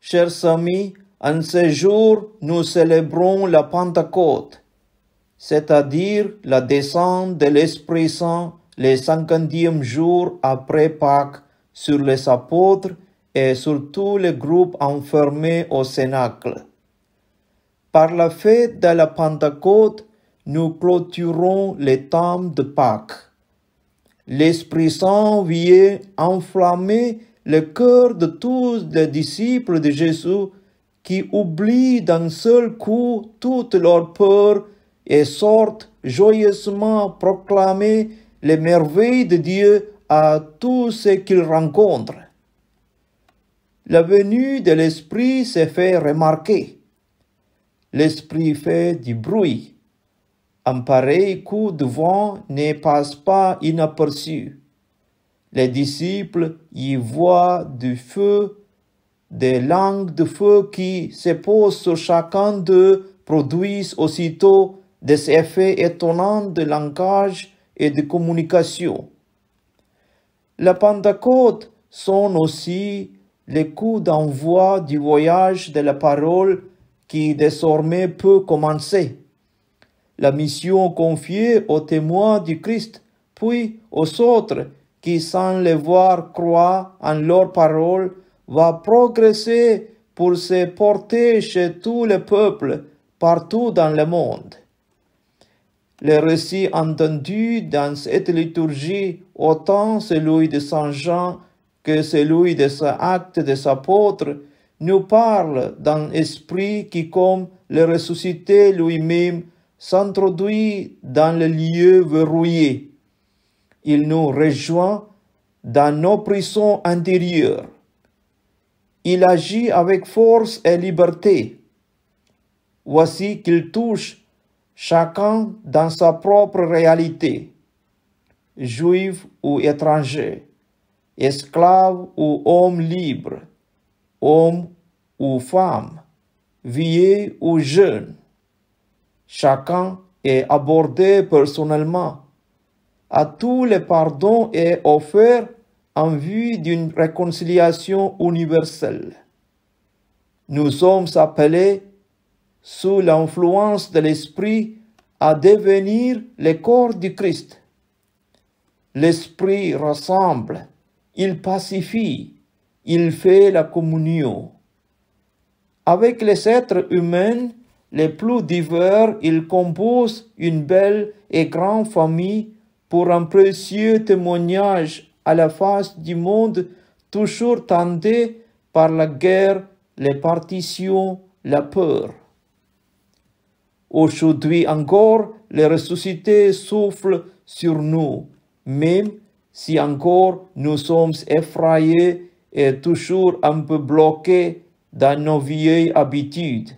Chers amis, en ce jour, nous célébrons la Pentecôte, c'est-à-dire la descente de l'Esprit Saint le 50e jour après Pâques sur les apôtres et sur tous les groupes enfermés au Cénacle. Par la fête de la Pentecôte, nous clôturons le temps de Pâques. L'Esprit Saint vient enflammer le cœur de tous les disciples de Jésus qui oublient d'un seul coup toute leur peur et sortent joyeusement proclamer les merveilles de Dieu à tous ceux qu'ils rencontrent. La venue de l'Esprit se fait remarquer. L'Esprit fait du bruit. Un pareil coup de vent ne passe pas inaperçu. Les disciples y voient du feu, des langues de feu qui se posent sur chacun d'eux produisent aussitôt des effets étonnants de langage et de communication. La Pentecôte sonne aussi les coups d'envoi du voyage de la parole qui désormais peut commencer. La mission confiée aux témoins du Christ, puis aux autres qui, sans les voir, croient en leur parole, va progresser pour se porter chez tous les peuples, partout dans le monde. Les récits entendus dans cette liturgie, autant celui de Saint Jean que celui des Actes des Apôtres, nous parlent d'un esprit qui, comme le ressuscité lui-même, s'introduit dans le lieu verrouillé. Il nous rejoint dans nos prisons intérieures. Il agit avec force et liberté. Voici qu'il touche chacun dans sa propre réalité, juif ou étranger, esclave ou homme libre, homme ou femme, vieux ou jeune. Chacun est abordé personnellement. À tous le pardon est offert en vue d'une réconciliation universelle. Nous sommes appelés, sous l'influence de l'Esprit, à devenir le corps du Christ. L'Esprit rassemble, il pacifie, il fait la communion. Avec les êtres humains les plus divers, il compose une belle et grande famille pour un précieux témoignage à la face du monde toujours tenté par la guerre, les partitions, la peur. Aujourd'hui encore, le ressuscité souffle sur nous, même si encore nous sommes effrayés et toujours un peu bloqués dans nos vieilles habitudes.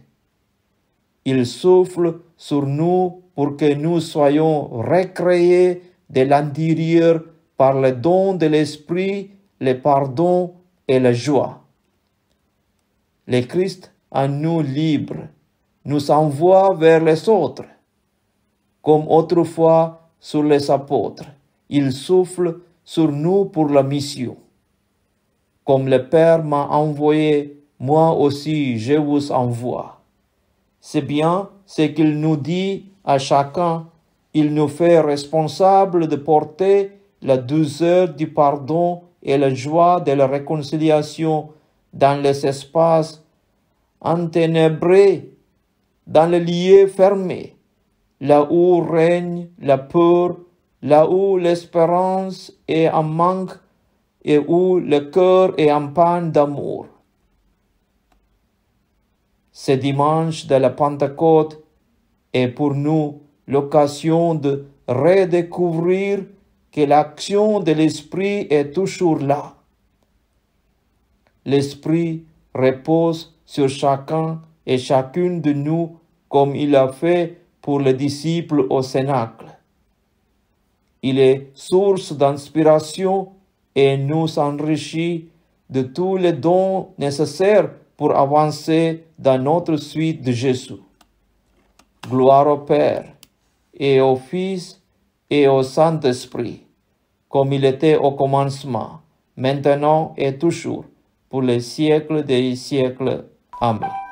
Il souffle sur nous pour que nous soyons recréés de l'intérieur par le don de l'Esprit, le pardon et la joie. Le Christ en nous libre nous envoie vers les autres. Comme autrefois sur les apôtres, il souffle sur nous pour la mission. Comme le Père m'a envoyé, moi aussi je vous envoie. C'est bien ce qu'il nous dit à chacun. Il nous fait responsables de porter la douceur du pardon et la joie de la réconciliation dans les espaces enténébrés, dans les lieux fermés, là où règne la peur, là où l'espérance est en manque et où le cœur est en panne d'amour. Ce dimanche de la Pentecôte est pour nous l'occasion de redécouvrir que l'action de l'Esprit est toujours là. L'Esprit repose sur chacun et chacune de nous comme il a fait pour les disciples au Cénacle. Il est source d'inspiration et nous enrichit de tous les dons nécessaires pour avancer dans notre suite de Jésus. Gloire au Père, et au Fils, et au Saint-Esprit, comme il était au commencement, maintenant et toujours, pour les siècles des siècles. Amen.